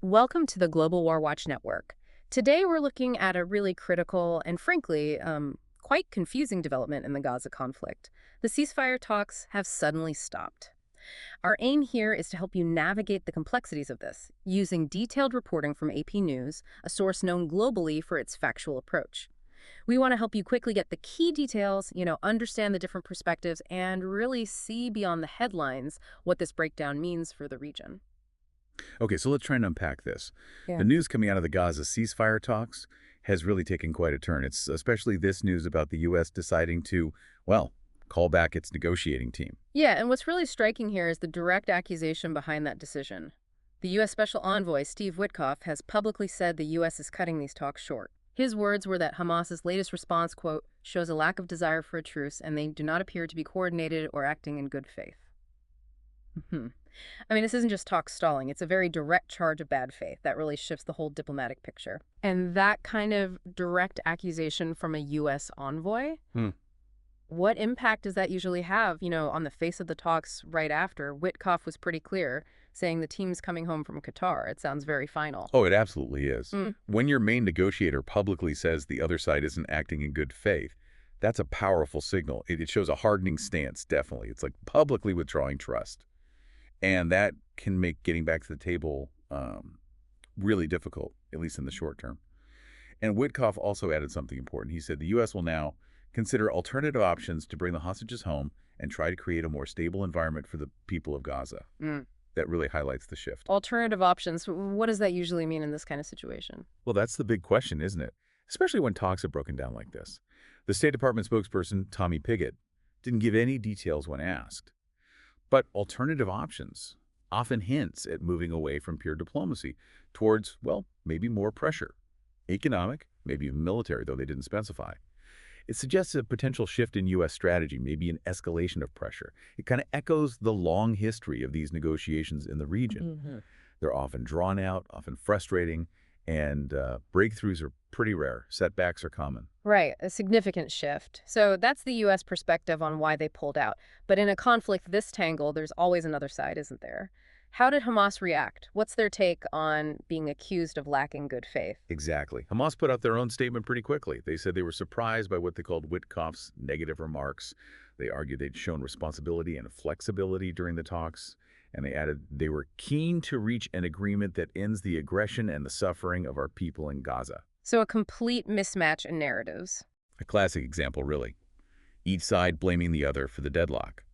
Welcome to the Global WarWatch Network. Today we're looking at a really critical and frankly, quite confusing development in the Gaza conflict. The ceasefire talks have suddenly stopped. Our aim here is to help you navigate the complexities of this, using detailed reporting from AP News, a source known globally for its factual approach. We want to help you quickly get the key details, understand the different perspectives, and really see beyond the headlines what this breakdown means for the region. Okay, so let's try and unpack this. Yeah. The news coming out of the Gaza ceasefire talks has really taken quite a turn. It's especially this news about the U.S. deciding to, well, call back its negotiating team. Yeah, and what's really striking here is the direct accusation behind that decision. The U.S. Special Envoy, Steve Witkoff, has publicly said the U.S. is cutting these talks short. His words were that Hamas's latest response, quote, shows a lack of desire for a truce and they do not appear to be coordinated or acting in good faith. I mean, this isn't just talk stalling. It's a very direct charge of bad faith that really shifts the whole diplomatic picture. And that kind of direct accusation from a U.S. envoy, Hmm. what impact does that usually have, on the face of the talks right after? Witkoff was pretty clear, saying the team's coming home from Qatar. It sounds very final. Oh, it absolutely is. Mm. When your main negotiator publicly says the other side isn't acting in good faith, that's a powerful signal. It shows a hardening stance, definitely. It's like publicly withdrawing trust. And that can make getting back to the table really difficult, at least in the short term. And Witkoff also added something important. He said the U.S. will now consider alternative options to bring the hostages home and try to create a more stable environment for the people of Gaza. Mm. That really highlights the shift. Alternative options, what does that usually mean in this kind of situation? Well, that's the big question, isn't it? Especially when talks have broken down like this. The State Department spokesperson, Tommy Pigott, didn't give any details when asked. But alternative options often hints at moving away from pure diplomacy towards, well, maybe more pressure. Economic, maybe even military, though they didn't specify. It suggests a potential shift in U.S. strategy, maybe an escalation of pressure. It kind of echoes the long history of these negotiations in the region. Mm-hmm. They're often drawn out, often frustrating, and breakthroughs are pretty rare. Setbacks are common. Right, a significant shift. So that's the U.S. perspective on why they pulled out. But in a conflict this tangled, there's always another side, isn't there? How did Hamas react? What's their take on being accused of lacking good faith? Exactly. Hamas put out their own statement pretty quickly. They said they were surprised by what they called Witkoff's negative remarks. They argued they'd shown responsibility and flexibility during the talks. And they added they were keen to reach an agreement that ends the aggression and the suffering of our people in Gaza. So a complete mismatch in narratives. A classic example, really. Each side blaming the other for the deadlock.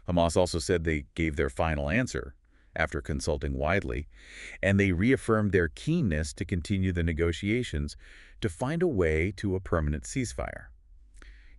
Hamas also said they gave their final answer after consulting widely, and they reaffirmed their keenness to continue the negotiations to find a way to a permanent ceasefire.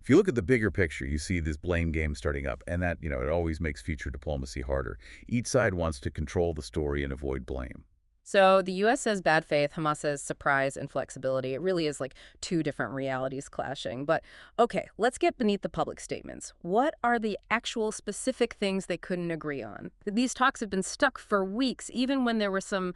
If you look at the bigger picture, you see this blame game starting up, and that, it always makes future diplomacy harder. Each side wants to control the story and avoid blame. So the U.S. says bad faith, Hamas says surprise and flexibility. It really is like two different realities clashing. But okay, let's get beneath the public statements. What are the actual specific things they couldn't agree on? These talks have been stuck for weeks, even when there were some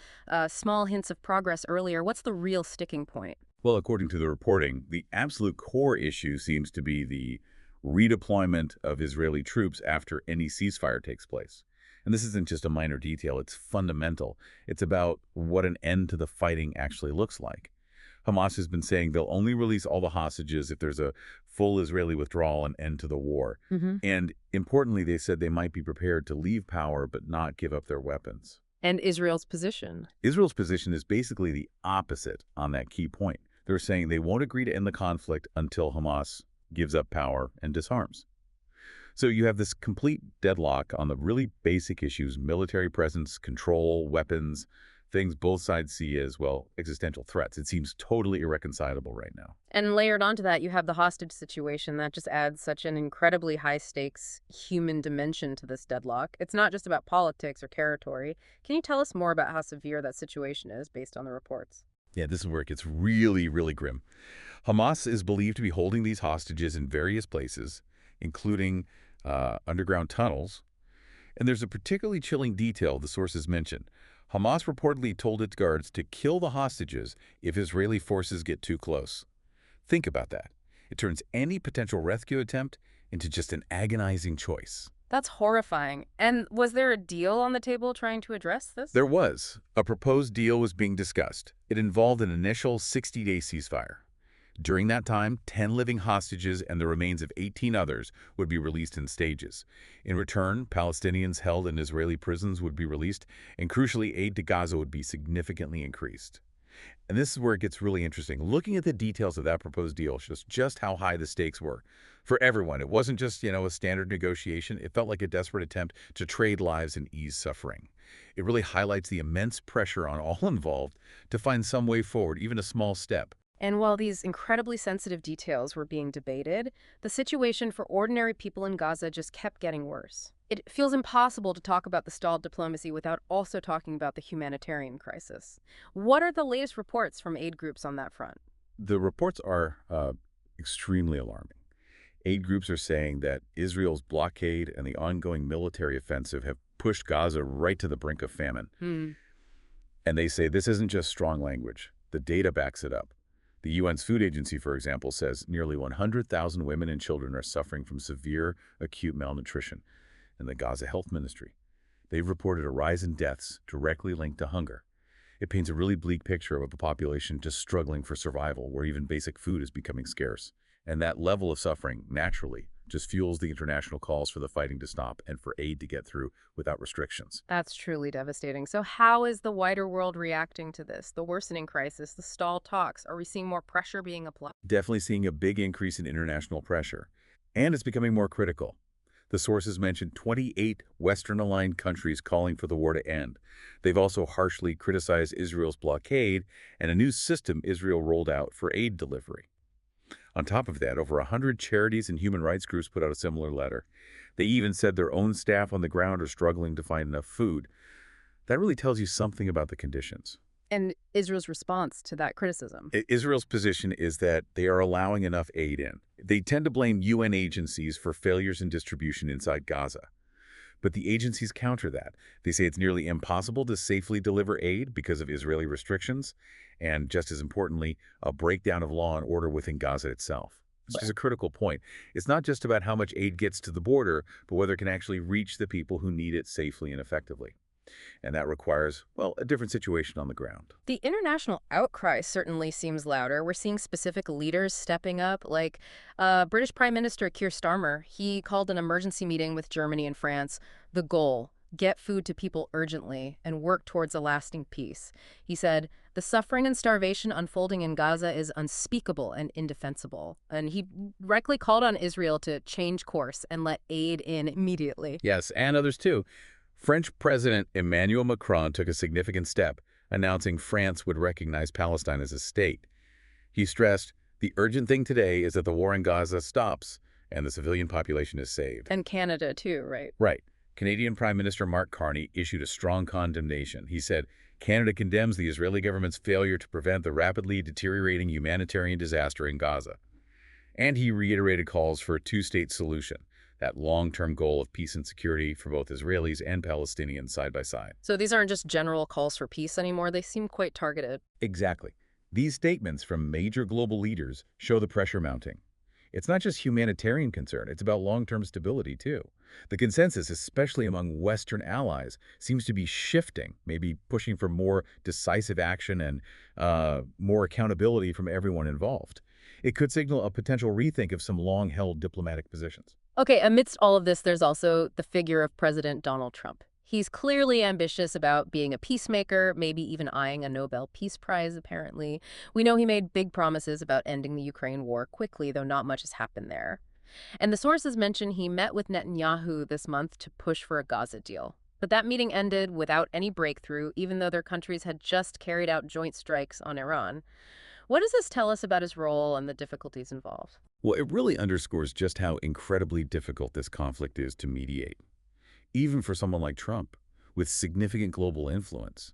small hints of progress earlier. What's the real sticking point? Well, according to the reporting, the absolute core issue seems to be the redeployment of Israeli troops after any ceasefire takes place. And this isn't just a minor detail, it's fundamental. It's about what an end to the fighting actually looks like. Hamas has been saying they'll only release all the hostages if there's a full Israeli withdrawal and end to the war. Mm-hmm. And importantly, they said they might be prepared to leave power but not give up their weapons. And Israel's position? Israel's position is basically the opposite on that key point. They're saying they won't agree to end the conflict until Hamas gives up power and disarms. So you have this complete deadlock on the really basic issues: military presence, control, weapons, things both sides see as, well, existential threats. It seems totally irreconcilable right now. And layered onto that, you have the hostage situation that just adds such an incredibly high-stakes human dimension to this deadlock. It's not just about politics or territory. Can you tell us more about how severe that situation is based on the reports? Yeah, this is where it gets really, really grim. Hamas is believed to be holding these hostages in various places, including underground tunnels. And there's a particularly chilling detail the sources mention. Hamas reportedly told its guards to kill the hostages if Israeli forces get too close. Think about that. It turns any potential rescue attempt into just an agonizing choice. That's horrifying. And was there a deal on the table trying to address this? There was. A proposed deal was being discussed. It involved an initial 60-day ceasefire. During that time, 10 living hostages and the remains of 18 others would be released in stages. In return, Palestinians held in Israeli prisons would be released, and crucially, aid to Gaza would be significantly increased. And this is where it gets really interesting. Looking at the details of that proposed deal shows just how high the stakes were for everyone. It wasn't just, a standard negotiation. It felt like a desperate attempt to trade lives and ease suffering. It really highlights the immense pressure on all involved to find some way forward, even a small step. And while these incredibly sensitive details were being debated, the situation for ordinary people in Gaza just kept getting worse. It feels impossible to talk about the stalled diplomacy without also talking about the humanitarian crisis. What are the latest reports from aid groups on that front? The reports are extremely alarming. Aid groups are saying that Israel's blockade and the ongoing military offensive have pushed Gaza right to the brink of famine. And they say this isn't just strong language. The data backs it up. The UN's Food Agency, for example, says nearly 100,000 women and children are suffering from severe acute malnutrition. And the Gaza Health Ministry, they've reported a rise in deaths directly linked to hunger. It paints a really bleak picture of a population just struggling for survival, where even basic food is becoming scarce. And that level of suffering, naturally, just fuels the international calls for the fighting to stop and for aid to get through without restrictions. That's truly devastating. So how is the wider world reacting to this? The worsening crisis, the stalled talks? Are we seeing more pressure being applied? Definitely seeing a big increase in international pressure. And it's becoming more critical. The sources mentioned 28 Western-aligned countries calling for the war to end. They've also harshly criticized Israel's blockade and a new system Israel rolled out for aid delivery. On top of that, over 100 charities and human rights groups put out a similar letter. They even said their own staff on the ground are struggling to find enough food. That really tells you something about the conditions. And Israel's response to that criticism? Israel's position is that they are allowing enough aid in. They tend to blame UN agencies for failures in distribution inside Gaza. But the agencies counter that. They say it's nearly impossible to safely deliver aid because of Israeli restrictions, and just as importantly, a breakdown of law and order within Gaza itself. This is a critical point. It's not just about how much aid gets to the border, but whether it can actually reach the people who need it safely and effectively. And that requires, well, a different situation on the ground. The international outcry certainly seems louder. We're seeing specific leaders stepping up, like British Prime Minister Keir Starmer. He called an emergency meeting with Germany and France. The goal: get food to people urgently and work towards a lasting peace. He said, the suffering and starvation unfolding in Gaza is unspeakable and indefensible. And he directly called on Israel to change course and let aid in immediately. Yes, and others too. French President Emmanuel Macron took a significant step, announcing France would recognize Palestine as a state. He stressed, the urgent thing today is that the war in Gaza stops and the civilian population is saved. And Canada too, right? Right. Canadian Prime Minister Mark Carney issued a strong condemnation. He said, Canada condemns the Israeli government's failure to prevent the rapidly deteriorating humanitarian disaster in Gaza. And he reiterated calls for a two-state solution, that long-term goal of peace and security for both Israelis and Palestinians side by side. So these aren't just general calls for peace anymore. They seem quite targeted. Exactly. These statements from major global leaders show the pressure mounting. It's not just humanitarian concern, it's about long-term stability too. The consensus, especially among Western allies, seems to be shifting, maybe pushing for more decisive action and more accountability from everyone involved. It could signal a potential rethink of some long-held diplomatic positions. Okay, amidst all of this, there's also the figure of President Donald Trump. He's clearly ambitious about being a peacemaker, maybe even eyeing a Nobel Peace Prize, apparently. We know he made big promises about ending the Ukraine war quickly, though not much has happened there. And the sources mention he met with Netanyahu this month to push for a Gaza deal. But that meeting ended without any breakthrough, even though their countries had just carried out joint strikes on Iran. What does this tell us about his role and the difficulties involved? Well, it really underscores just how incredibly difficult this conflict is to mediate. Even for someone like Trump, with significant global influence.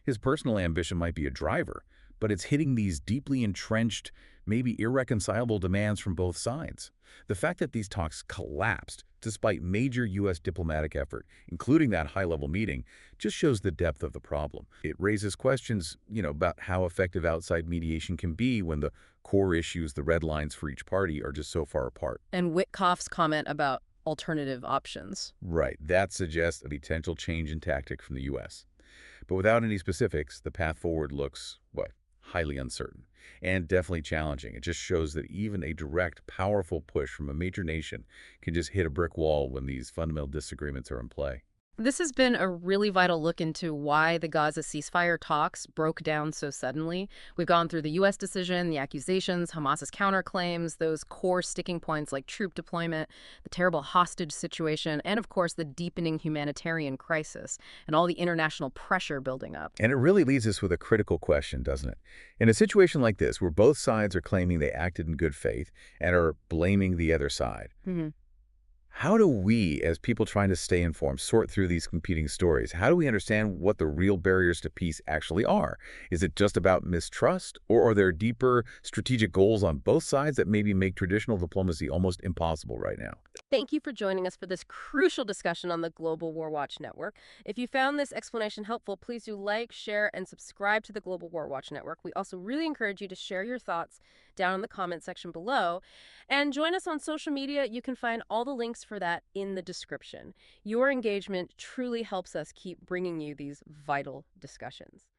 His personal ambition might be a driver, but it's hitting these deeply entrenched, maybe irreconcilable demands from both sides. The fact that these talks collapsed despite major U.S. diplomatic effort, including that high-level meeting, just shows the depth of the problem. It raises questions, about how effective outside mediation can be when the core issues, the red lines for each party, are just so far apart. And Witkoff's comment about alternative options. Right. That suggests a potential change in tactic from the U.S. But without any specifics, the path forward looks, what, highly uncertain and definitely challenging. It just shows that even a direct, powerful push from a major nation can just hit a brick wall when these fundamental disagreements are in play. This has been a really vital look into why the Gaza ceasefire talks broke down so suddenly. We've gone through the U.S. decision, the accusations, Hamas's counterclaims, those core sticking points like troop deployment, the terrible hostage situation, and of course the deepening humanitarian crisis and all the international pressure building up. And it really leaves us with a critical question, doesn't it? In a situation like this, where both sides are claiming they acted in good faith and are blaming the other side, how do we, as people trying to stay informed, sort through these competing stories? How do we understand what the real barriers to peace actually are? Is it just about mistrust, or are there deeper strategic goals on both sides that maybe make traditional diplomacy almost impossible right now? Thank you for joining us for this crucial discussion on the Global WarWatch Network. If you found this explanation helpful, please do like, share, and subscribe to the Global WarWatch Network. We also really encourage you to share your thoughts down in the comment section below. And join us on social media. You can find all the links for that in the description. Your engagement truly helps us keep bringing you these vital discussions.